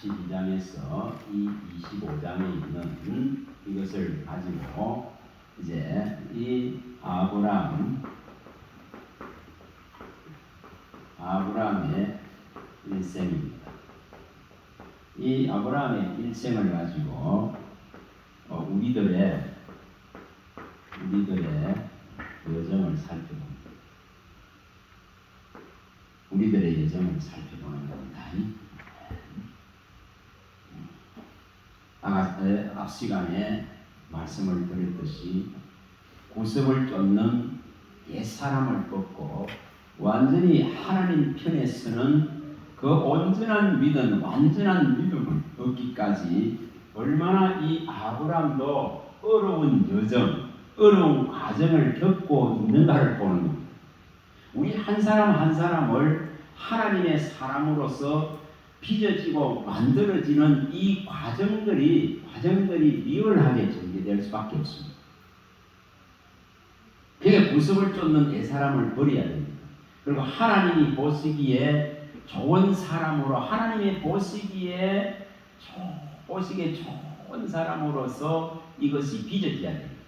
12장에서 이 25장에 있는 이것을 가지고 이제 이 아브라함의 일생입니다. 이 아브라함의 일생을 가지고 우리들의 여정을 살펴봅니다. 우리들의 여정을 살펴보는 겁니다. 앞 시간에 말씀을 드렸듯이 구습을 쫓는 옛사람을 꺾고 완전히 하나님 편에 서는 그 온전한 믿음, 완전한 믿음을 얻기까지 얼마나 이 아브라함도 어려운 여정, 어려운 과정을 겪고 있는가를 보는 겁니다. 우리 한 사람 한 사람을 하나님의 사람으로서 빚어지고 만들어지는 이 과정들이 리얼하게 전개될 수밖에 없습니다. 그게 구습을 쫓는 옛사람을 버려야 됩니다. 그리고 하나님이 보시기에 좋은 사람으로, 하나님이 보시기에 좋은 사람으로서 이것이 빚어져야 됩니다.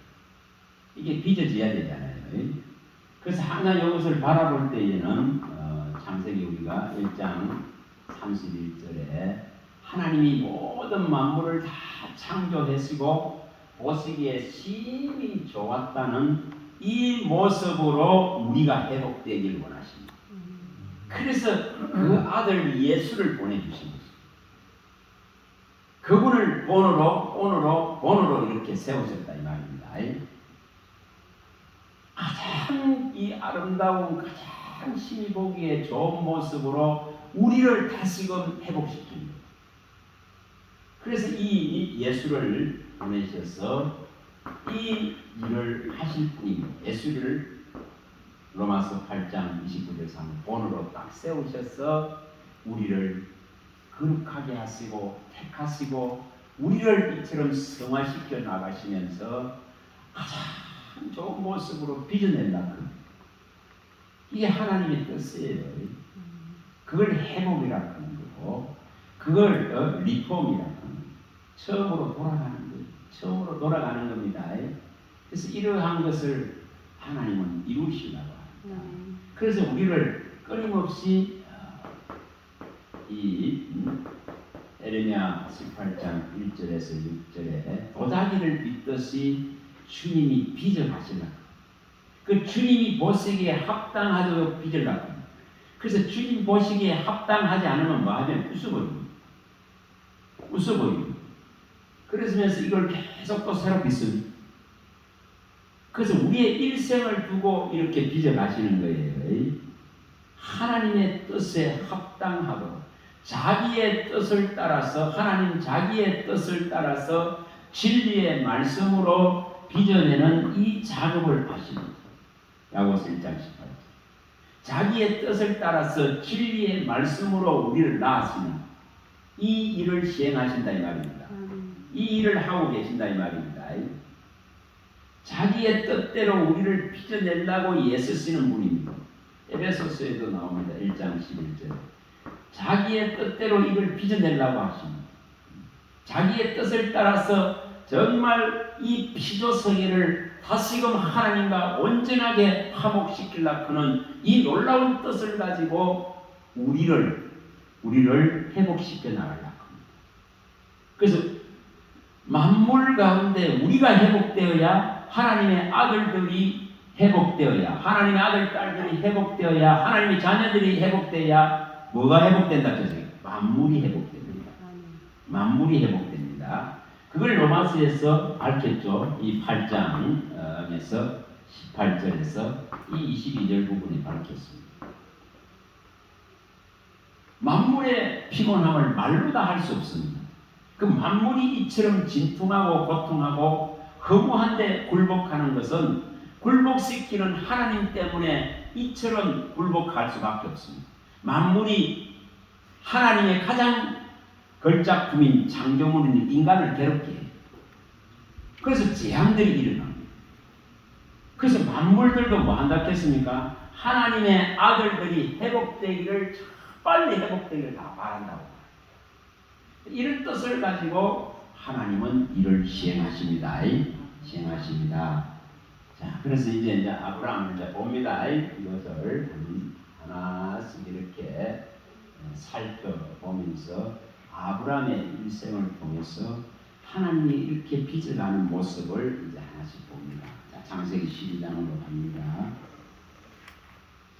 이게 빚어져야 되잖아요. 그래서 항상 이것을 바라볼 때에는 창세기 우리가 1장 31절에 하나님이 모든 만물을 다 창조하시고 보시기에 심히 좋았다는 이 모습으로 우리가 회복되길 원하십니다. 그래서 그 아들 예수를 보내주신 것입니다. 그분을 본으로 이렇게 세우셨다 이 말입니다. 가장 이 아름다운, 가장 심히 보기에 좋은 모습으로 우리를 다시금 회복시킵니다. 그래서 이 예수를 보내셔서 이 일을 하실 분입니다. 예수를 로마서 8장 29절 3 본으로 딱 세우셔서 우리를 거룩하게 하시고 택하시고 우리를 이처럼 성화시켜 나가시면서 가장 좋은 모습으로 빚어낸다는 겁니다. 이게 하나님의 뜻이에요. 그걸 회복이라고 하는 거고 그걸 리폼이라고 하는 거예요. 처음으로 돌아가는 겁니다. 그래서 이러한 것을 하나님은 이루시라고 합니다. 그래서 우리를 끊임없이 이 에레미야 18장 1절에서 6절에 도자기를 빚듯이 주님이 빚어가시려고 그 주님이 보시기에 합당하도록 빚으려고 합니다. 그래서 주님 보시기에 합당하지 않으면 뭐 하면 웃어버립니다. 그러면서 이걸 계속 또 새로 빚습니다. 그래서 우리의 일생을 두고 이렇게 빚어가시는 거예요. 하나님의 뜻에 합당하도록 자기의 뜻을 따라서 하나님 자기의 뜻을 따라서 진리의 말씀으로 빚어내는 이 작업을 하십니다. 야고보서 1장 18절 자기의 뜻을 따라서 진리의 말씀으로 우리를 낳으시는 이 일을 시행하신다 이 말입니다. 이 일을 하고 계신다 이 말입니다. 자기의 뜻대로 우리를 빚어내려고 애쓰시는 분입니다. 에베소서에도 나옵니다. 1장 11절 자기의 뜻대로 이걸 빚어내려고 하십니다. 자기의 뜻을 따라서 정말 이 피조세계를 다시금 하나님과 온전하게 화목시키려고 하는 이 놀라운 뜻을 가지고 우리를 회복시켜 나가려고 합니다. 그래서 만물 가운데 우리가 회복되어야 하나님의 아들들이 회복되어야 하나님의 아들 딸들이 회복되어야 하나님의 자녀들이 회복되어야 뭐가 회복된다 그러죠? 만물이 회복됩니다. 만물이 회복됩니다. 그걸 로마서에서 밝혔죠. 이 8장에서 18절에서 이 22절 부분이 밝혔습니다. 만물의 피곤함을 말로 다 할 수 없습니다. 그 만물이 이처럼 진통하고 고통하고 허무한데 굴복하는 것은 굴복시키는 하나님 때문에 이처럼 굴복할 수밖에 없습니다. 만물이 하나님의 가장 걸작품인 창조물인 인간을 괴롭게 해요. 그래서 재앙들이 일어납니다. 그래서 만물들도 뭐 한다 했습니까? 하나님의 아들들이 회복되기를 빨리 회복되기를 다 바란다고. 이런 뜻을 가지고 하나님은 이를 시행하십니다. 시행하십니다. 자, 그래서 이제 아브라함을 이제 봅니다. 이것을 하나씩 이렇게 살펴보면서 아브라함의 일생을 통해서 하나님이 이렇게 빚어가는 모습을 이제 하나씩 봅니다. 자, 창세기 12장으로 갑니다.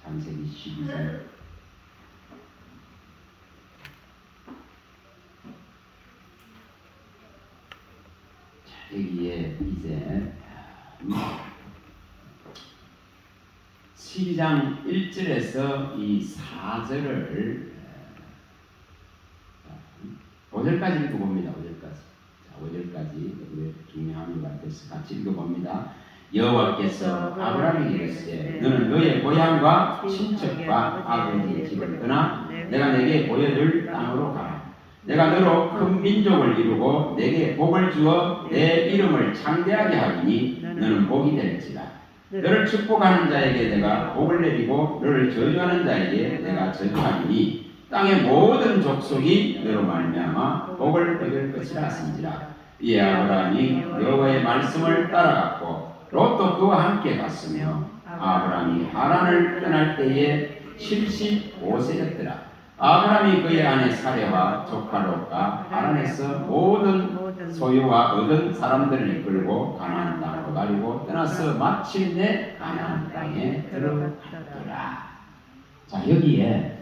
창세기 12장. 자, 여기에 이제 12장 1절에서 이 4절을 5절까지 읽어봅니다. 5절까지. 자, 5절까지 중요한 것 같아서 같이 읽어봅니다. 여호와께서 아브라함에게 이르시되 너는 너의 고향과 친척과 아버지의 집을 떠나 내가 내게 보여줄 땅으로 가라. 내가 너로 큰 민족을 이루고 내게 복을 주어 내 이름을 창대하게 하리니 너는 복이 될지라. 너를 축복하는 자에게 내가 복을 내리고 너를 저주하는 자에게 내가 저주하리니 땅의 모든 족속이 너로 말미암아 복을 얻을 것이라 하신지라. 이에 아브라함이 여호와의 말씀을 따라갔고 롯도 그와 함께 갔으며 아브라함이 하란을 떠날 때에 75세였더라. 아브라함이 그의 아내 사레와 조카 롯과 하란에서 모든 소유와 얻은 사람들을 이끌고 가나안 땅으로 가리고 떠나서 마침내 가나안 땅에 들어갔더라. 자, 여기에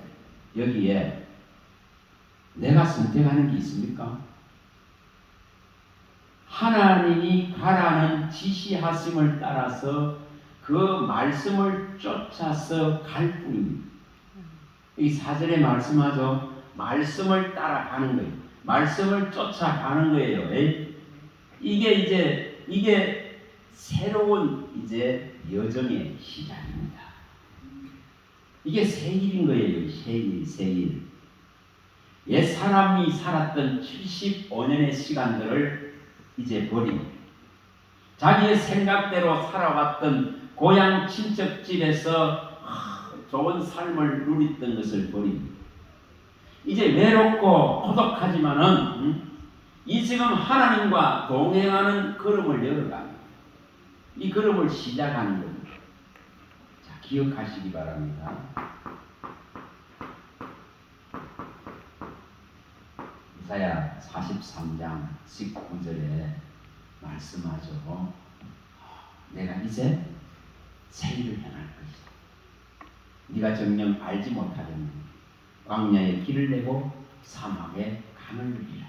내가 선택하는 게 있습니까? 하나님이 가라는 지시하심을 따라서 그 말씀을 쫓아서 갈 뿐입니다. 이 4절에 말씀하죠. 말씀을 따라가는 거예요. 말씀을 쫓아가는 거예요. 이게 새로운 이제 여정의 시작입니다. 이게 새 일인 거예요. 새 일. 옛 사람이 살았던 75년의 시간들을 이제 버리고 자기의 생각대로 살아왔던 고향 친척집에서 좋은 삶을 누렸던 것을 버립니다. 이제 외롭고 고독하지만은 이 지금 하나님과 동행하는 걸음을 열어갑니다. 이 걸음을 시작하는 겁니다. 자, 기억하시기 바랍니다. 이사야 43장 19절에 말씀하죠. 내가 이제 새 일을 행할 것이다. 네가 정녕 알지 못하려면 광야에 길을 내고 사막에 강을 누리라.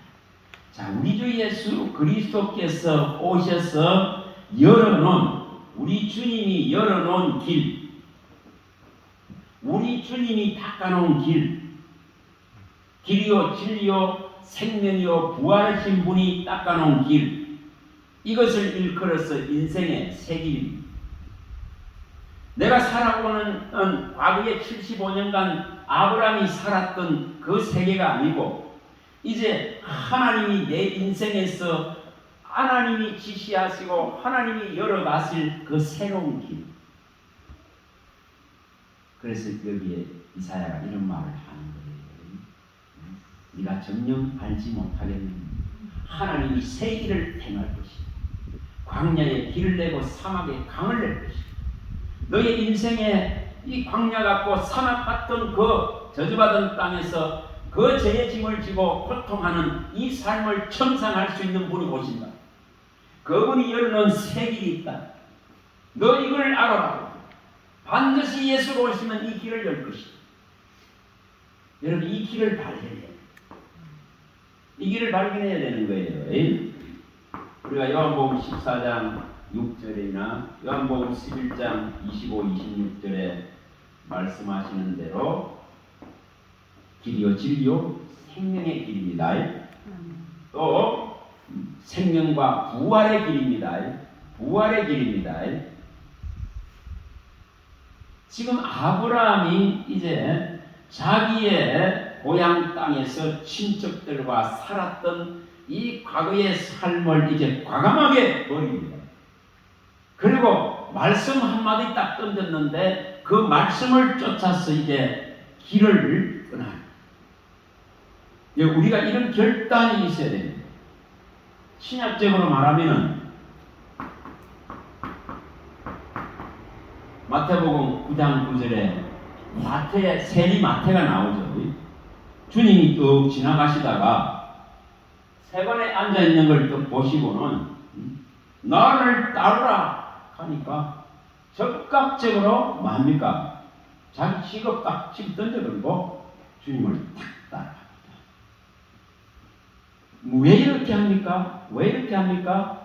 자, 우리 주 예수 그리스도께서 오셔서 열어놓은 우리 주님이 열어놓은 길, 우리 주님이 닦아놓은 길이요 진리요 생명이요 부활하신 분이 닦아놓은 길, 이것을 일컬어서 인생의 새 길입니다. 내가 살아오는 과거의 75년간 아브라함이 살았던 그 세계가 아니고 이제 하나님이 내 인생에서 하나님이 지시하시고 하나님이 열어가실 그 새로운 길. 그래서 여기에 이사야가 이런 말을 하는 거예요. 네가 정녕 알지 못하겠느냐. 하나님이 새 길을 행할 것이다. 광야에 길을 내고 사막에 강을 낼 것이다. 너의 인생에 이 광야 같고 사막 같은 그 저주받은 땅에서 그 죄의 짐을 지고 고통하는 이 삶을 청산할 수 있는 분이 오신다. 그분이 열어놓은 새 길이 있다. 너 이걸 알아라. 반드시 예수로 오시면 이 길을 열 것이다. 여러분, 이 길을 발견해야 돼요. 이 길을 발견해야 되는 거예요. 우리가 요한복음 14장 6절이나 요한복음 11장 25, 26절에 말씀하시는 대로 길이요 진리요 생명의 길입니다. 또 생명과 부활의 길입니다. 부활의 길입니다. 지금 아브라함이 이제 자기의 고향 땅에서 친척들과 살았던 이 과거의 삶을 이제 과감하게 버립니다. 그리고 말씀 한마디 딱 던졌는데 그 말씀을 쫓아서 이제 길을 떠나요. 우리가 이런 결단이 있어야 됩니다. 신약적으로 말하면은 마태복음 9장 9절에 마태의 세리 마태가 나오죠. 주님이 또 지나가시다가 세관에 앉아 있는 걸 또 보시고는 나를 따르라 하니까 적극적으로 뭡니까? 자기 직업 딱 집 던져버리고 주님을 탁 따라갑니다. 왜 이렇게 합니까? 왜 이렇게 합니까?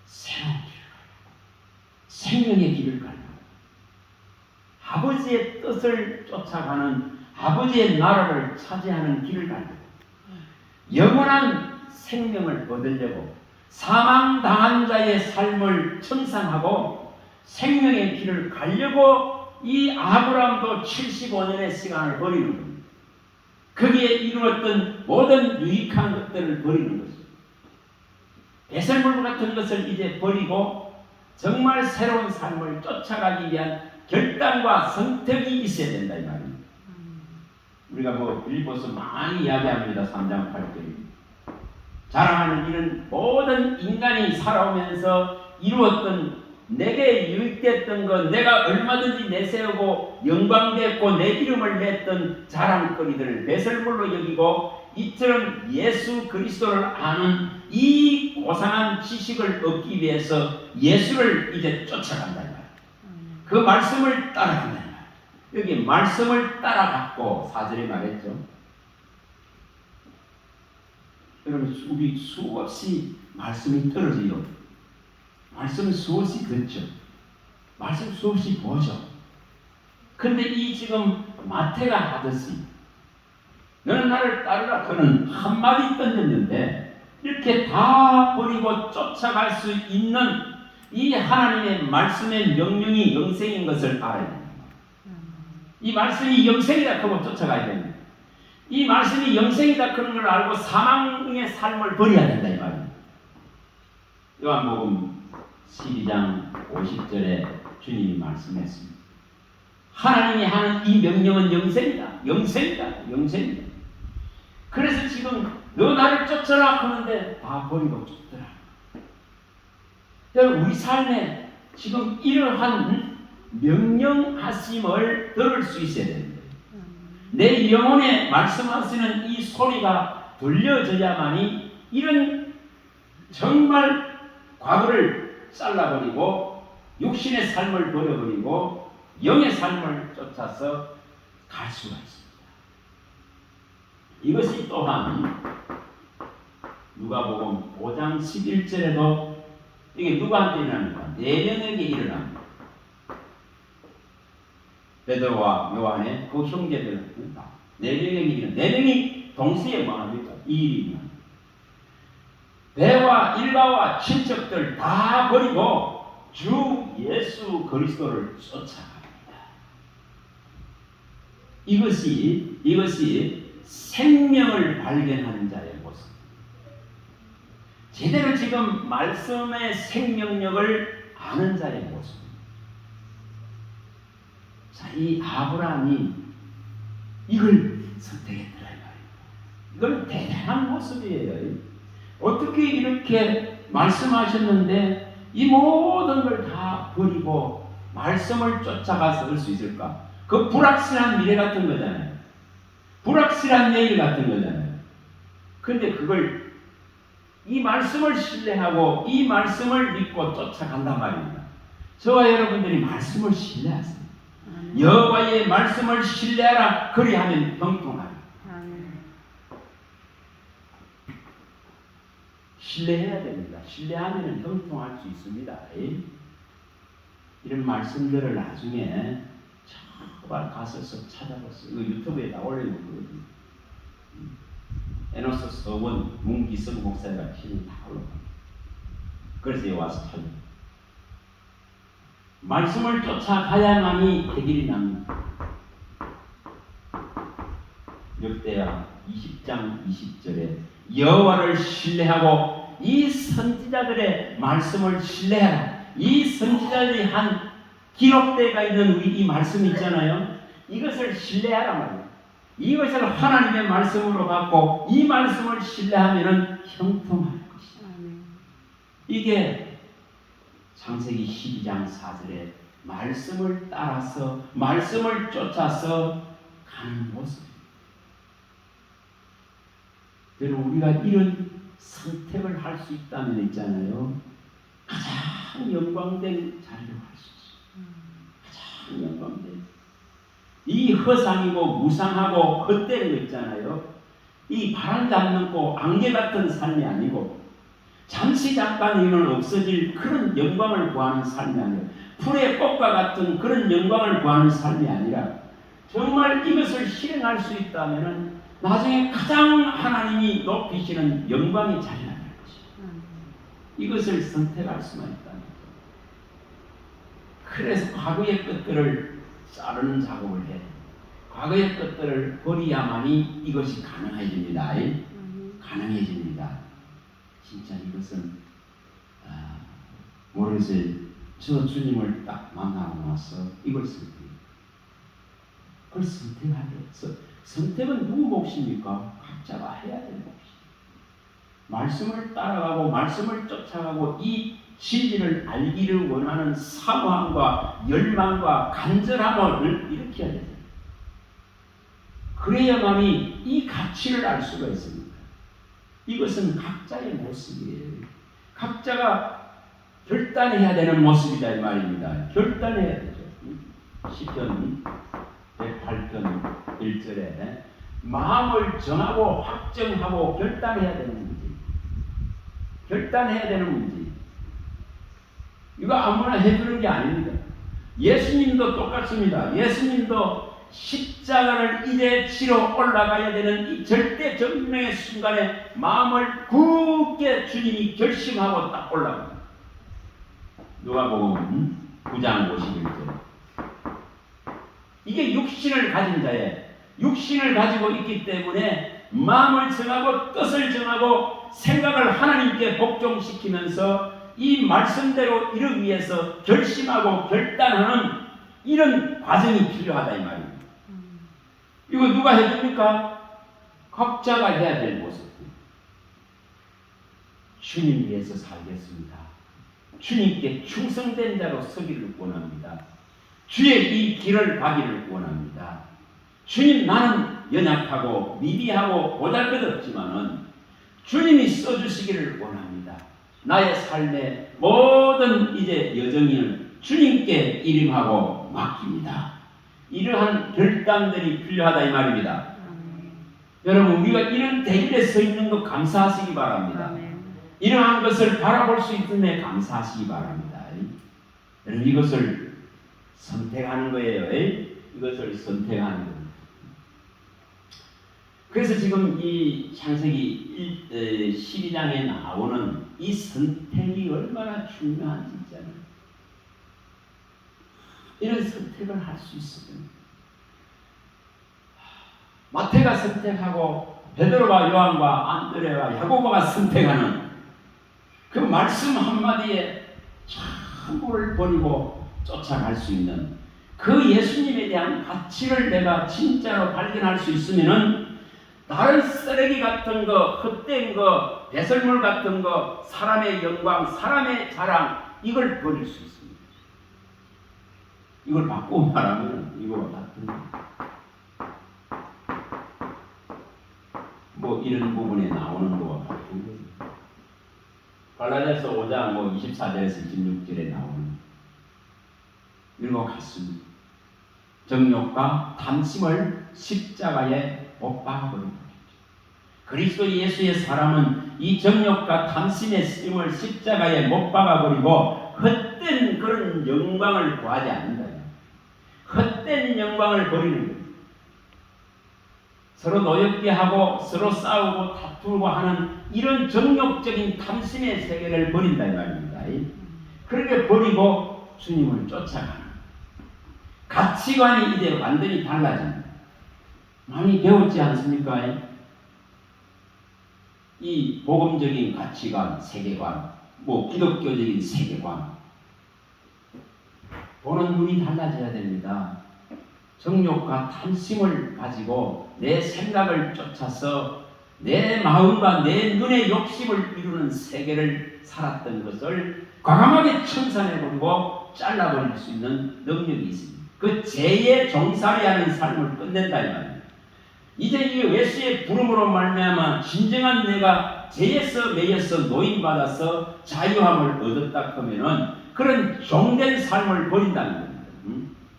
새로운 길을 가려고, 생명의 길을 가려고, 아버지의 뜻을 쫓아가는, 아버지의 나라를 차지하는 길을 가려고, 영원한 생명을 얻으려고, 사망당한 자의 삶을 청산하고 생명의 길을 가려고 이 아브라함도 75년의 시간을 버리는 겁니다. 거기에 이루었던 모든 유익한 것들을 버리는 것입니다. 배설물 같은 것을 이제 버리고 정말 새로운 삶을 쫓아가기 위한 결단과 선택이 있어야 된다 이 말입니다. 우리가 빌립보서 많이 이야기합니다. 3장 8절입니다. 자랑하는 이런 모든 인간이 살아오면서 이루었던 내게 유익됐던 것, 내가 얼마든지 내세우고 영광됐고 내 이름을 냈던 자랑거리들을 배설물로 여기고 이처럼 예수 그리스도를 아는 이 고상한 지식을 얻기 위해서 예수를 이제 쫓아간다. 그 말씀을 따라간다. 여기 말씀을 따라갔고 4절에 말했죠. 여러분 우리 수없이 말씀이 떨어져요. 말씀을 수없이 듣죠. 말씀 수없이 보죠. 근데 이 지금 마태가 하듯이 너는 나를 따르라 그는 한마디 던졌는데 이렇게 다 버리고 쫓아갈 수 있는 이 하나님의 말씀의 명령이 영생인 것을 알아야 됩니다. 이 말씀이 영생이다 하고 쫓아가야 됩니다. 이 말씀이 영생이다 그런 걸 알고 사망의 삶을 버려야 된다 이 말입니다. 요한복음 12장 50절에 주님이 말씀했습니다. 하나님이 하는 이 명령은 영생이다. 영생이다. 영생이다. 그래서 지금 너 나를 쫓아라 하는데 다 버리고 쫓더라. 우리 삶에 지금 이러한 명령하심을 들을 수 있어야 됩니다. 내 영혼에 말씀하시는 이 소리가 들려져야만이 이런 정말 과거를 잘라버리고 육신의 삶을 버려버리고 영의 삶을 쫓아서 갈 수가 있습니다. 이것이 또한 누가복음 5장 11절에도 이게 누구한테 일어납니까? 4명에게 일어납니다. 베드로와 요한의 그 형제들 4명에게 4명이 동시에 뭐합니까? 이 일이 배와 일가와 친척들 다 버리고 주 예수 그리스도를 쫓아갑니다. 이것이 생명을 발견하는 자의 모습. 제대로 지금 말씀의 생명력을 아는 자의 모습. 자, 이 아브라함이 이걸 선택했더라. 이건 대단한 모습이에요. 어떻게 이렇게 말씀하셨는데 이 모든 걸 다 버리고 말씀을 쫓아가서 올 수 있을까? 그 불확실한 미래 같은 거잖아요. 불확실한 내일 같은 거잖아요. 근데 그걸 이 말씀을 신뢰하고 이 말씀을 믿고 쫓아간단 말입니다. 저와 여러분들이 말씀을 신뢰하세요. 여호와의 말씀을 신뢰하라. 그리하면 형통하라. 신뢰해야 됩니다. 신뢰하면 형통할 수 있습니다. 이런 말씀들을 나중에 정말 가서 찾아봤어요. 이거 유튜브에 다 올려놓거든요. 에노스 서원 문기성 목사가 치는 다 올라갑니다. 그래서 여기 와서 찾아요. 말씀을 쫓아가야만이 해결이 납니다. 역대하 20장 20절에 여호와를 신뢰하고 이 선지자들의 말씀을 신뢰하라. 이 선지자들이 한 기록되어 있는 우리 이 말씀이 있잖아요. 이것을 신뢰하라 말이에요. 이것을 하나님의 말씀으로 받고 이 말씀을 신뢰하면 형통할 것이다. 이게 창세기 12장 4절에 말씀을 따라서 말씀을 쫓아서 가는 모습입니다. 여러분, 우리가 이런 선택을 할 수 있다면 있잖아요. 가장 영광된 자리로 갈 수 있어요. 가장 영광된. 이 허상이고 무상하고 헛되는 거 있잖아요. 이 바람 잡는 안개 같은 삶이 아니고 잠시 잠깐이면 없어질 그런 영광을 구하는 삶이 아니라 풀의 꽃과 같은 그런 영광을 구하는 삶이 아니라 정말 이것을 실행할 수 있다면 나중에 가장 하나님이 높이시는 영광의 자리가 될 것이다. 이것을 선택할 수만 있다면. 그래서 과거의 것들을 자르는 작업을 해야 됩니다. 과거의 것들을 버려야만이 이것이 가능해집니다. 가능해집니다. 진짜 이것은 모르겠어요. 저 주님을 딱 만나고 나서 이걸 선택해요. 그걸 선택하게 해서 선택은 누구 몫입니까? 각자가 해야 될 몫이에요. 말씀을 따라가고 말씀을 쫓아가고 이 진리를 알기를 원하는 사모함과 열망과 간절함을 일으켜야 되죠. 그래야만이 이 가치를 알 수가 있습니다. 이것은 각자의 모습이에요. 각자가 결단해야 되는 모습이다 이 말입니다. 결단해야 되죠. 시편 108편 1절에 마음을 정하고 확정하고 결단해야 되는 문제. 결단해야 되는 문제. 이거 아무나 해주는 게 아닙니다. 예수님도 똑같습니다. 예수님도 십자가를 이제 지러 올라가야 되는 이 절대 정명의 순간에 마음을 굳게 주님이 결심하고 딱 올라갑니다. 누가복음 9장 51절. 이게 육신을 가진 자의 육신을 가지고 있기 때문에 마음을 정하고 뜻을 정하고 생각을 하나님께 복종시키면서 이 말씀대로 이루기 위해서 결심하고 결단하는 이런 과정이 필요하다 이 말입니다. 이거 누가 해줍니까? 각자가 해야 될 모습. 주님 위해서 살겠습니다. 주님께 충성된 자로 서기를 원합니다. 주의 이 길을 가기를 원합니다. 주님, 나는 연약하고 미비하고 보잘것없지만은 주님이 써주시기를 원합니다. 나의 삶의 모든 이제 여정을 주님께 이름하고 맡깁니다. 이러한 결단들이 필요하다 이 말입니다. 여러분, 우리가 이런 대길에 서 있는 것 감사하시기 바랍니다. 이러한 것을 바라볼 수 있음에 감사하시기 바랍니다. 여러분, 이것을 선택하는 거예요. 이것을 선택하는 겁니다. 그래서 지금 이 창세기 12장에 나오는 이 선택이 얼마나 중요한지 있잖아요. 이런 선택을 할 수 있으면 마태가 선택하고 베드로와 요한과 안드레와 야고보가 선택하는 그 말씀 한마디에 전부를 버리고 쫓아갈 수 있는 그 예수님에 대한 가치를 내가 진짜로 발견할 수 있으면은 다른 쓰레기 같은 거, 헛된 거, 배설물 같은 거, 사람의 영광, 사람의 자랑 이걸 버릴 수 있습니다. 이걸 바꾸고 말하면 이거와 같은 거. 뭐 이런 부분에 나오는 거와 같은 거예요. 갈라디아서 5장 24절에서 26절에 나오는 이런 것 같습니다. 정욕과 탐심을 십자가에 못 박아버린 거죠. 그리스도 예수의 사람은 이 정욕과 탐심의 쓰임을 십자가에 못 박아버리고 헛된 그런 영광을 구하지 않는다. 헛된 영광을 버리는 거예요. 서로 노엽게 하고 서로 싸우고 다투고 하는 이런 정욕적인 탐심의 세계를 버린다 이 말입니다. 그렇게 버리고 주님을 쫓아가는 가치관이 이제 완전히 달라집니다. 많이 배웠지 않습니까? 이 복음적인 가치관, 세계관, 기독교적인 세계관 보는 눈이 달라져야 됩니다. 정욕과 탐심을 가지고 내 생각을 쫓아서 내 마음과 내 눈의 욕심을 이루는 세계를 살았던 것을 과감하게 청산해버리고 잘라버릴 수 있는 능력이 있습니다. 그 죄의 종살이하는 삶을 끝낸다 이 말입니다. 이제 이 예수의 부름으로 말미암아 진정한 내가 죄에서 매여서 노인받아서 자유함을 얻었다 하면은 그런 종된 삶을 버린다는 겁니다.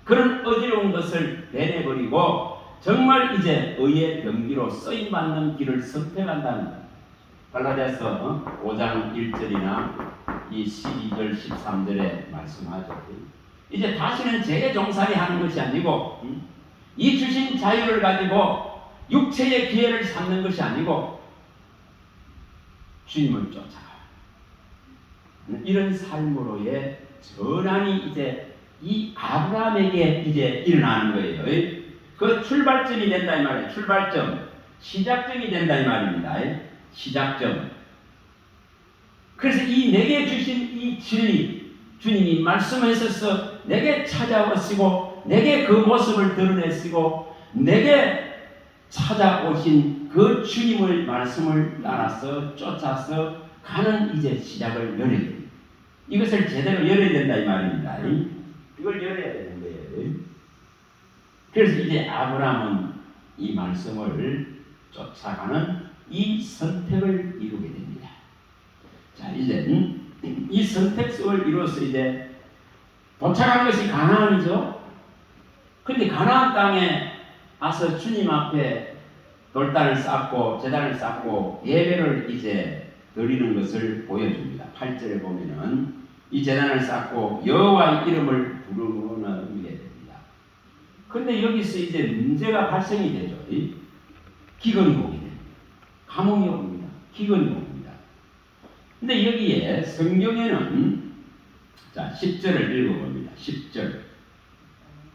그런 어지러운 것을 내려버리고 정말 이제 의의 병기로 쓰임받는 길을 선택한다는 겁니다. 갈라디아서 5장 1절이나 이 12절 13절에 말씀하죠. 이제 다시는 죄의 종살이 하는 것이 아니고 이 주신 자유를 가지고 육체의 기회를 삼는 것이 아니고 주님을 쫓아가 이런 삶으로의 전환이 이제 이 아브라함에게 이제 일어나는 거예요. 그 출발점이 된다 이 말이에요. 출발점, 시작점이 된다 이 말입니다. 시작점. 그래서 이 내게 주신 이 진리, 주님이 말씀하셔서 내게 찾아오시고 내게 그 모습을 드러내시고 내게 찾아오신 그 주님의 말씀을 따라서 쫓아서 가는 이제 시작을 열어야 됩니다. 이것을 제대로 열어야 된다 이 말입니다. 이걸 열어야 되는 거예요. 그래서 이제 아브라함은 이 말씀을 쫓아가는 이 선택을 이루게 됩니다. 자, 이제 이 선택을 이루어서 이제 도착한 것이 가나안이죠. 근데 가나안 땅에 와서 주님 앞에 돌단을 쌓고 제단을 쌓고 예배를 이제 드리는 것을 보여줍니다. 8절에 보면은 이 제단을 쌓고 여호와의 이름을 부르는 게 됩니다. 근데 여기서 이제 문제가 발생이 되죠. 기근이 오게 됩니다. 감흥이 옵니다. 기근이 옵니다. 근데 여기에 성경에는 자 10절을 읽어봅니다.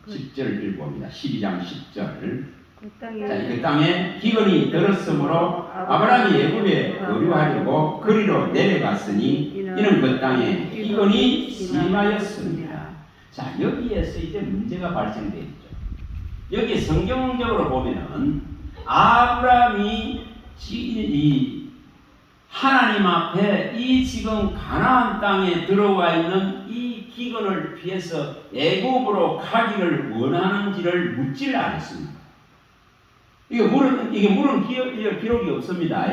10절을 읽어봅니다. 12장 10절. 그 땅에 기근이 들었으므로 아브라함이 애굽에 거류하려고 그리로 내려갔으니 이는 그 땅에 기근이 심하였습니다. 자, 여기에서 이제 문제가 발생되죠. 여기 성경적으로 보면은 아브라함이 이 하나님 앞에 이 지금 가나안 땅에 들어와 있는 이 기근을 피해서 애굽으로 가기를 원하는지를 묻지를 않았습니다. 이게 물은 기록이 없습니다.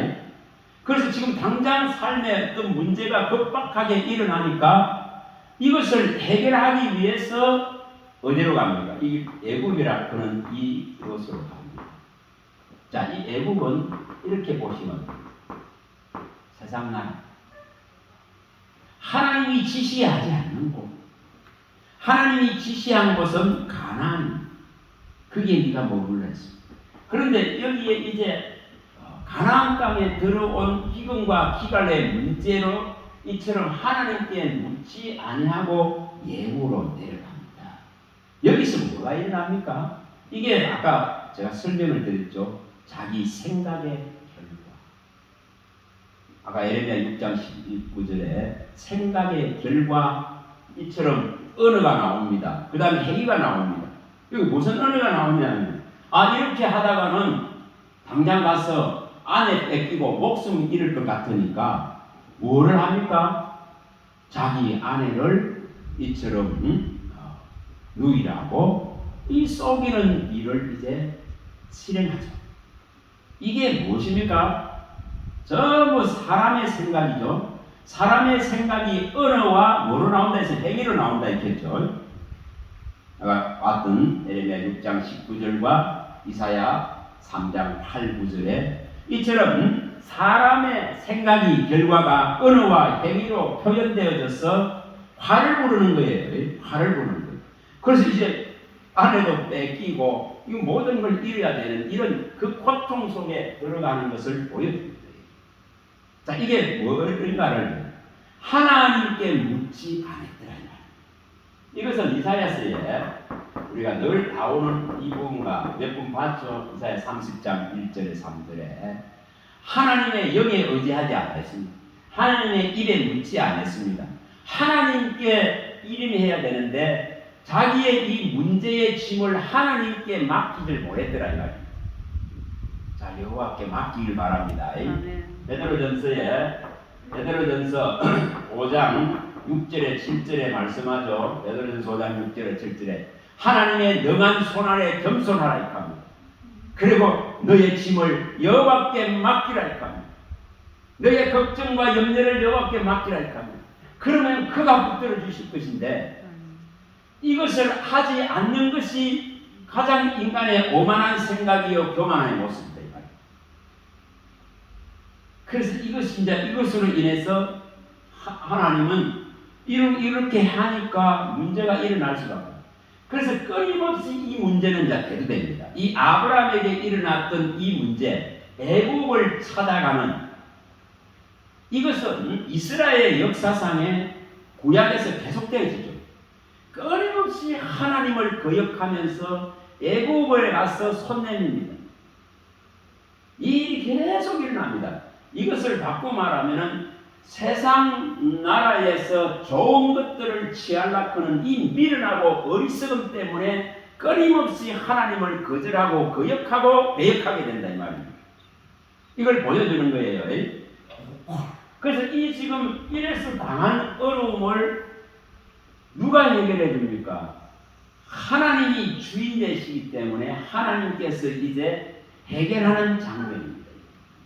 그래서 지금 당장 삶에 어떤 문제가 급박하게 일어나니까 이것을 해결하기 위해서 어디로 갑니까? 이 애굽이라 하는 이곳으로 갑니다. 자, 이 애굽은 이렇게 보시면 세상 나라. 하나님이 지시하지 않는 곳. 하나님이 지시한 곳은 가나안. 그게 네가 머물러 있습니다. 그런데 여기에 이제 가나안 땅에 들어온 기근과 기갈의 문제로 이처럼 하나님께 묻지 아니하고 예후로 내려갑니다. 여기서 뭐가 일어납니까? 이게 아까 제가 설명을 드렸죠. 자기 생각의 결과. 아까 에레미야 6장 19절에 생각의 결과 이처럼 언어가 나옵니다. 그 다음에 행위가 나옵니다. 여기 무슨 언어가 나오냐면 이렇게 하다가는 당장 가서 아내 뺏기고 목숨 잃을 것 같으니까 뭐를 합니까? 자기 아내를 이처럼 누이라고 이 속이는 일을 이제 실행하죠. 이게 무엇입니까? 전부 사람의 생각이죠. 사람의 생각이 언어와 뭐로 나온다 해서 행위로 나온다 했겠죠. 아까 봤던 에레미야 6장 19절과 이사야 3장 8, 9절에 이처럼 사람의 생각이 결과가 언어와 행위로 표현되어져서 화를 부르는 거예요. 화를 부르는 거예요. 그래서 이제 아내도 뺏기고 이 모든 걸 잃어야 되는 이런 그 고통 속에 들어가는 것을 보여줍니다. 자, 이게 뭔가를 하나님께 묻지 않았더라. 이것은 이사야서에 우리가 늘 나오는 이 부분과 몇 번 봤죠. 이사야 30장 1절에 3절에 하나님의 영에 의지하지 않았습니다. 하나님의 입에 묻지 않았습니다. 하나님께 이름이 해야 되는데 자기의 이 문제의 짐을 하나님께 맡기질 못했더라 이 말이에요. 자, 여호와께 맡기길 바랍니다. 베드로전서 5장 6절에 7절에 말씀하죠. 베드로전서 5장 6절에 7절에 하나님의 능한 손아래 겸손하라 이 합니다. 그리고 너의 짐을 여호와께 맡기라 이 합니다. 너의 걱정과 염려를 여호와께 맡기라 이 합니다. 그러면 그가 붙들어 주실 것인데 이것을 하지 않는 것이 가장 인간의 오만한 생각이요 교만의 모습이다. 그래서 이것으로 인해서 하나님은 이렇게 하니까 문제가 일어날 수밖에 없어요. 그래서 끊임없이 이 문제는 계속됩니다. 이 아브라함에게 일어났던 이 문제, 애국을 찾아가는 이것은 이스라엘 역사상의 구약에서 계속되어지죠. 끊임없이 하나님을 거역하면서 애국을 가서 손 내밉니다. 이 일이 계속 일어납니다. 이것을 바꾸어 말하면 세상 나라에서 좋은 것들을 취하려고 하는 이 미련하고 어리석음 때문에 끊임없이 하나님을 거절하고 거역하고 배역하게 된다 이 말입니다. 이걸 보여주는 거예요. 그래서 이 지금 이래서 당한 어려움을 누가 해결해 줍니까? 하나님이 주인 되시기 때문에 하나님께서 이제 해결하는 장면입니다.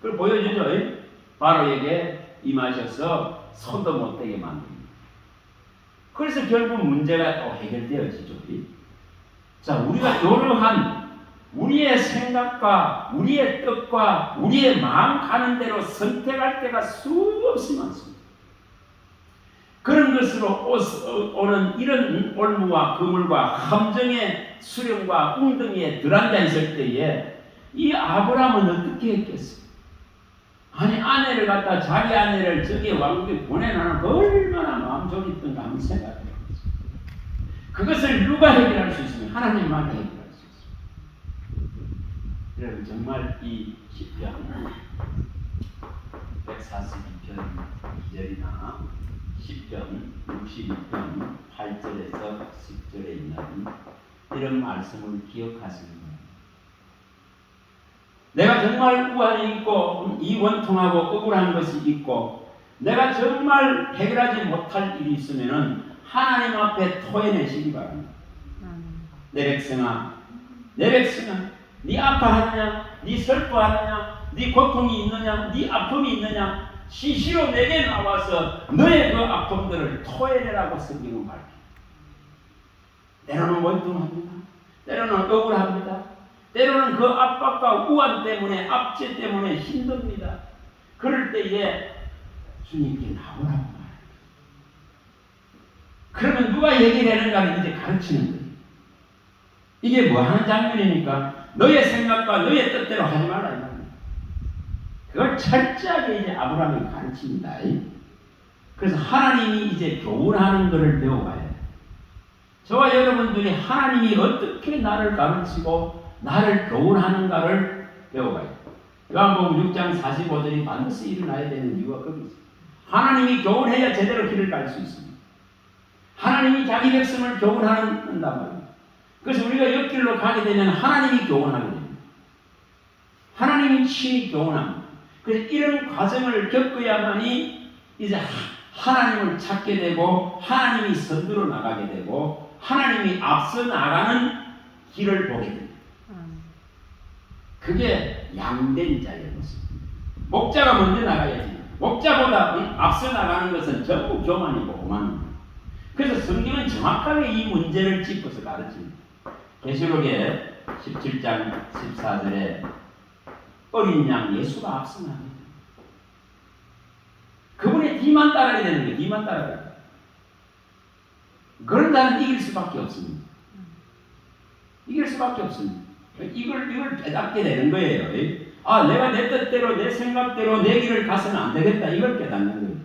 그걸 보여주죠. 바로에게 임하셔서 손도 못대게 만듭니다. 그래서 결국 문제가 또 해결되어지죠. 자, 우리가 이러한 우리의 생각과 우리의 뜻과 우리의 마음 가는 대로 선택할 때가 수없이 많습니다. 그런 것으로 오는 이런 올무와 그물과 함정의 수령과 웅덩이에 들어앉아 있을 때에 이 아브라함은 어떻게 했겠어요? 아니 아내를 갖다 자기 아내를 저기 왕국에 보내놔는 얼마나 마음 졸였던가 한번 생각해 보세요. 그것을 누가 해결할 수 있으면 하나님만 해결할 수 있습니다. 여러분 정말 이 시편 142편 2절이나 시편 62편 8절에서 10절에 있는 이런 말씀을 기억하시는 거예요. 내가 정말 우환이 있고 이 원통하고 억울한 것이 있고 내가 정말 해결하지 못할 일이 있으면 하나님 앞에 토해내시기 바랍니다. 내 백성아 네 아파하느냐 네 슬퍼하느냐 네 고통이 있느냐 네 아픔이 있느냐 시시로 내게 나와서 너의 그 아픔들을 토해내라고 성경은 밝힙니다. 때로는 원통합니다. 때로는 억울합니다. 때로는 그 압박과 우환 때문에 압제 때문에 힘듭니다. 그럴 때에 주님께 나오라고 말합니다. 그러면 누가 해결하는가를 이제 가르치는 거예요. 이게 뭐 하는 장면이니까 너의 생각과 너의 뜻대로 하지 말라 이 말입니다. 그걸 철저하게 이제 아브라함이 가르칩니다. 그래서 하나님이 이제 교훈하는 것을 배워가야 돼요. 저와 여러분들이 하나님이 어떻게 나를 가르치고 나를 교훈하는가를 배워가야 돼요. 요한복음 6장 45절이 반드시 일어나야 되는 이유가 거기 있어요. 하나님이 교훈해야 제대로 길을 갈 수 있습니다. 하나님이 자기 백성을 교훈한단 말이에요. 그래서 우리가 옆길로 가게 되면 하나님이 교훈하게 됩니다. 하나님이 친히 교훈합니다. 그래서 이런 과정을 겪어야만이 이제 하나님을 찾게 되고 하나님이 선두로 나가게 되고 하나님이 앞서 나가는 길을 보게 됩니다. 그게 양된 자의 모습입니다. 목자가 먼저 나가야지. 목자보다 앞서 나가는 것은 전부 교만이고 오만입니다. 그래서 성경은 정확하게 이 문제를 짚어서 가르칩니다. 계시록에 17장 14절에 어린 양 예수가 앞서 나갑니다. 그분의 뒤만 따라야 되는 거예요. 뒤만 따라야 돼요. 그런다면 이길 수밖에 없습니다. 이길 수밖에 없습니다. 이걸 깨닫게 되는 거예요. 아, 내가 내 뜻대로 내 생각대로 내 길을 가서는 안 되겠다. 이걸 깨닫는 거예요.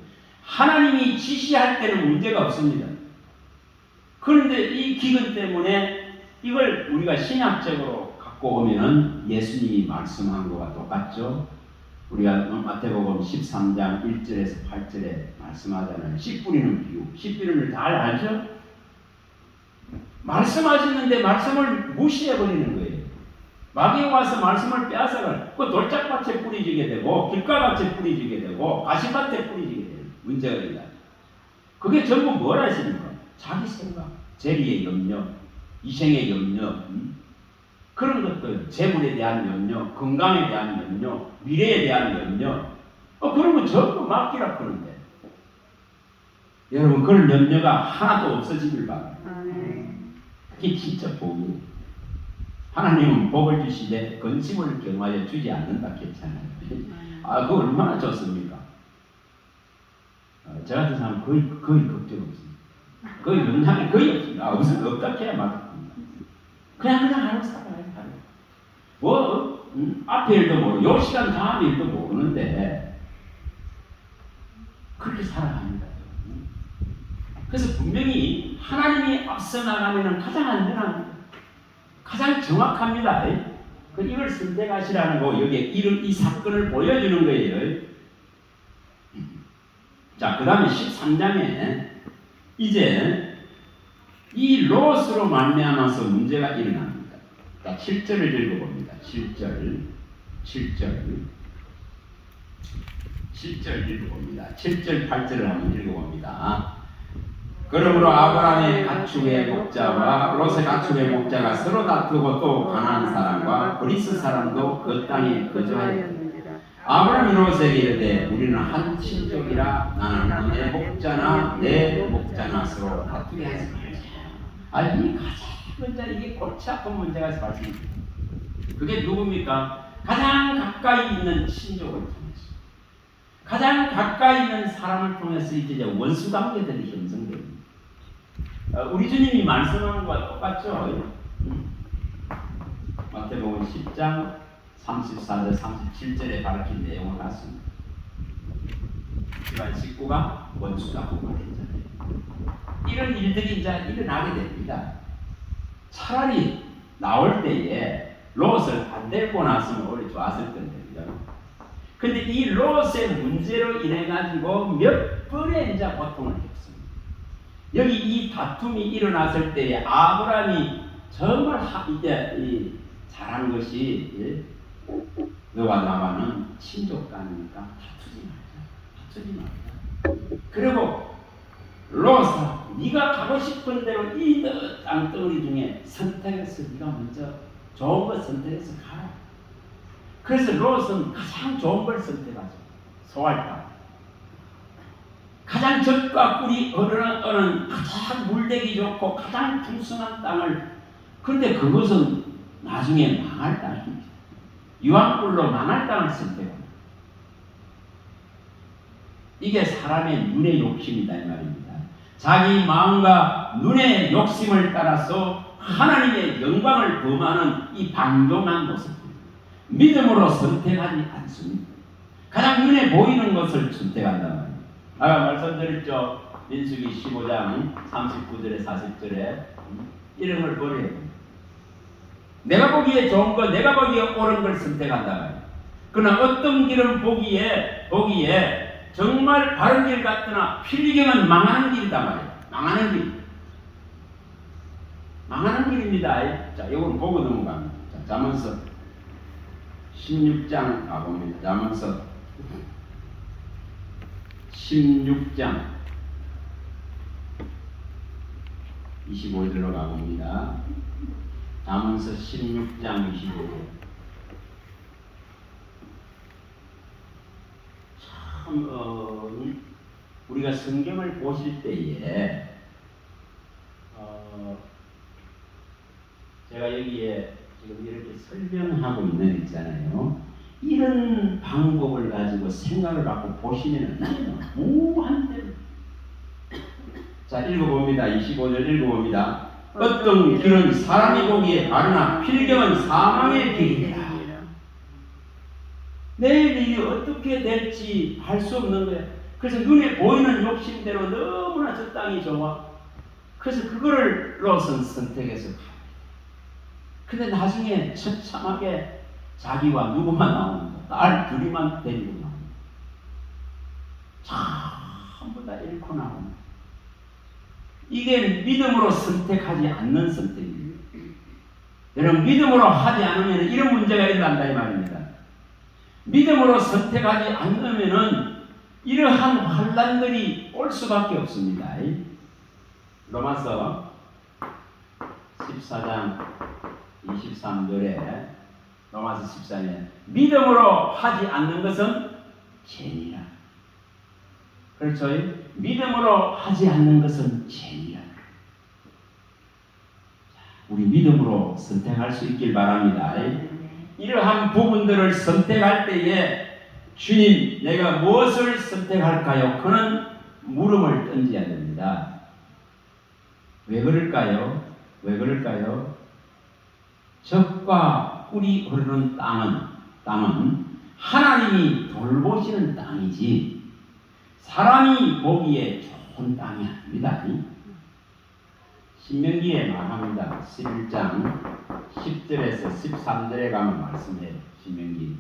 하나님이 지시할 때는 문제가 없습니다. 그런데 이 기근 때문에 이걸 우리가 신학적으로 갖고 오면은 예수님이 말씀한 것과 똑같죠. 우리가 마태복음 13장 1절에서 8절에 말씀하잖아요. 씨 뿌리는 비유. 씨 뿌리는 잘 알죠? 말씀하시는데 말씀을 무시해버리는 거예요. 마귀가 와서 말씀을 빼앗아가 그 돌짝밭에 뿌리지게 되고 길가밭에 뿌리지게 되고 가시밭에 뿌리지게 돼요. 문제가 있다. 그게 전부 뭘 하십니까? 자기 생각, 재리의 염려, 이생의 염려, 그런 것들, 재물에 대한 염려, 건강에 대한 염려, 미래에 대한 염려, 그런 거 전부 맡기라 그러는데 여러분 그런 염려가 하나도 없어지길 바랍니다. 그게 진짜 복이에요. 하나님은 복을 주시되 근심을 경하여 주지 않는다 했잖아요. 그거 얼마나 좋습니까? 저 같은 사람은 거의 걱정 없습니다. 거의 영향이 거의 없습니다. 없다 해야 맞습니다. 그냥 하루 살아요. 앞에 일도 모르고 요 시간 다음 일도 모르는데 그렇게 살아갑니다. 그래서 분명히 하나님이 앞서 나가면 가장 안전합니다. 가장 정확합니다. 이걸 선택하시라는 거 여기에 이 사건을 보여주는 거예요. 자, 그 다음에 13장에 이제 이 롯으로 말미암아서 문제가 일어납니다. 자, 7절을 읽어봅니다. 7절 읽어봅니다. 7절 8절을 한번 읽어봅니다. 그러므로 아브라함의 가축의 목자와 롯의 가축의 목자가 서로 다투고 또 가나안 사람과 그리스 사람도 그 땅에 거주하였느니라. 아브라함이 롯에게 이르되 우리는 한 친족이라 나는 내 목자나 내 목자나 서로 다투게 하지 말자. 이 가장 먼저 이게 골치 아픈 문제가 발생합니다. 그게 누굽니까? 가장 가까이 있는 친족을 통해서, 가장 가까이 있는 사람을 통해서 이제 원수 관계들이 형성됩니다. 우리 주님이 말씀하는 것과 똑같죠? 마태복음 10장 34절 37절에 밝힌 내용은 같습니다. 집안 식구가 원수가 고발했잖아요. 이런 일들이 이제 일어나게 됩니다. 차라리 나올 때에 롯을 안 데리고 났으면 오히려 좋았을 텐데. 근데 이 롯의 문제로 인해 가지고 몇 번의 이제 고통을 겪습니다. 여기 이 다툼이 일어났을 때에 아브라함이 정말 이제 잘한 것이 너와 나와는 친족간이니까 다투지 말자. 그리고 롯아, 네가 가고 싶은 대로 이 땅덩어리 중에 선택해서 네가 먼저 좋은 것 선택해서 가라. 그래서 롯은 가장 좋은 걸 선택하죠. 소알땅. 가장 젖과 꿀이 어는 가장 물되기 좋고 가장 풍성한 땅을, 그런데 그것은 나중에 망할 땅입니다. 유황불로 망할 땅을 선택합니다. 이게 사람의 눈의 욕심이다 이 말입니다. 자기 마음과 눈의 욕심을 따라서 하나님의 영광을 범하는 이 방종한 모습입니다. 믿음으로 선택하지 않습니다. 가장 눈에 보이는 것을 선택한단 말입니다. 아까 말씀드렸죠. 민수기 15장 39절에 40절에 이런 걸 버려야 됩니다. 내가 보기에 좋은 것, 내가 보기에 옳은 걸 선택한단 말이에요. 그러나 어떤 길은 보기에 정말 바른 길 같으나 필경은 망하는 길이다 말이에요. 망하는 길입니다. 자, 이건 보고 넘어갑니다. 자, 잠언서 16장 가봅니다. 잠언서 16장 25절로 가봅니다. 잠언서 16장 25절. 참 우리가 성경을 보실 때에 제가 여기에 지금 이렇게 설명하고 있는 있잖아요. 이런 방법을 가지고 생각을 갖고 보시면 무한대로. 자, 읽어봅니다. 25절 읽어봅니다. 어떤 길은 사람이 보기에 바르나 필경은 사망의 길이다. 내일 일이 어떻게 될지 알 수 없는 거예요. 그래서 눈에 보이는 욕심대로 너무나 저 땅이 좋아. 그래서 그거를 롯은 선택해서 갑니다. 근데 나중에 처참하게 자기와 누구만 나옵니다. 딸 둘이만 데리고 나옵니다. 전부 다 잃고 나옵니다. 이게 믿음으로 선택하지 않는 선택입니다. 여러분 믿음으로 하지 않으면 이런 문제가 일어난다 이 말입니다. 믿음으로 선택하지 않으면 이러한 환난들이 올 수밖에 없습니다. 로마서 14장 23절에 로마서 14년 믿음으로 하지 않는 것은 죄니라. 그렇죠? 믿음으로 하지 않는 것은 죄니라. 우리 믿음으로 선택할 수 있길 바랍니다. 이러한 부분들을 선택할 때에 주님 내가 무엇을 선택할까요? 그는 물음을 던져야 됩니다. 왜 그럴까요? 왜 그럴까요? 젖과 꿀이 흐르는 땅은 하나님이 돌보시는 땅이지 사람이 보기에 좋은 땅이 아닙니다. 신명기에 말합니다. 11장 10절에서 13절에 가면 말씀해요. 신명기.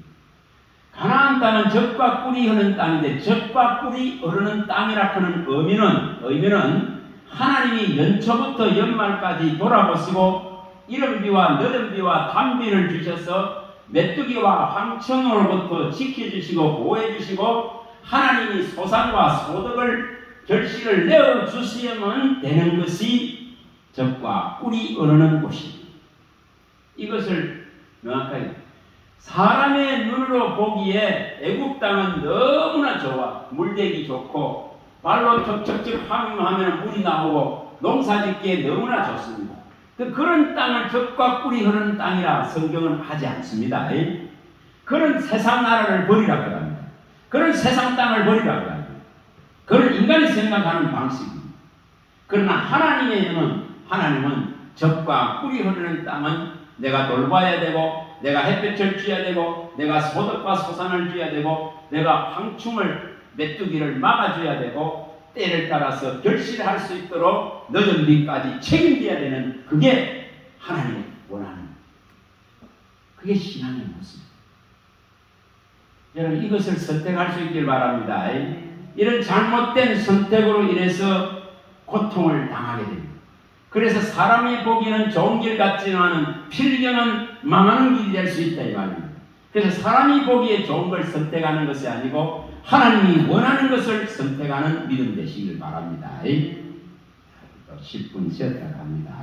가나안 땅은 젖과 꿀이 흐르는 땅인데 젖과 꿀이 흐르는 땅이라 하는 의미는 하나님이 연초부터 연말까지 돌아보시고 이른비와 늦은비와 단비를 주셔서 메뚜기와 황청으로부터 지켜주시고 보호해주시고 하나님이 소산과 소득을 결실을 내어주시면 되는 것이 젖과 꿀이 흐르는 곳입니다. 이것을 명확하게 사람의 눈으로 보기에 애굽 땅은 너무나 좋아. 물대기 좋고 발로 척척척 하면 물이 나오고 농사짓기에 너무나 좋습니다. 그런 땅을 젖과 꿀이 흐르는 땅이라 성경은 하지 않습니다. 그런 세상 나라를 버리라고 합니다. 그런 세상 땅을 버리라고 합니다. 그런 인간이 생각하는 방식입니다. 그러나 하나님은 젖과 꿀이 흐르는 땅은 내가 돌봐야 되고 내가 햇볕을 쥐어야 되고 내가 소득과 소산을 쥐어야 되고 내가 황충을 메뚜기를 막아줘야 되고 때를 따라서 결실할 수 있도록 늦은 비까지 책임져야 되는 그게 하나님이 원하는 그게 신앙의 모습입니다. 여러분 이것을 선택할 수 있길 바랍니다. 이런 잘못된 선택으로 인해서 고통을 당하게 됩니다. 그래서 사람이 보기에는 좋은 길 같지는 않은 필경은 망하는 길이 될 수 있다 이 말입니다. 그래서 사람이 보기에 좋은 걸 선택하는 것이 아니고 하나님이 원하는 것을 선택하는 믿음 되시길 바랍니다. 10분 쉬었다 갑니다.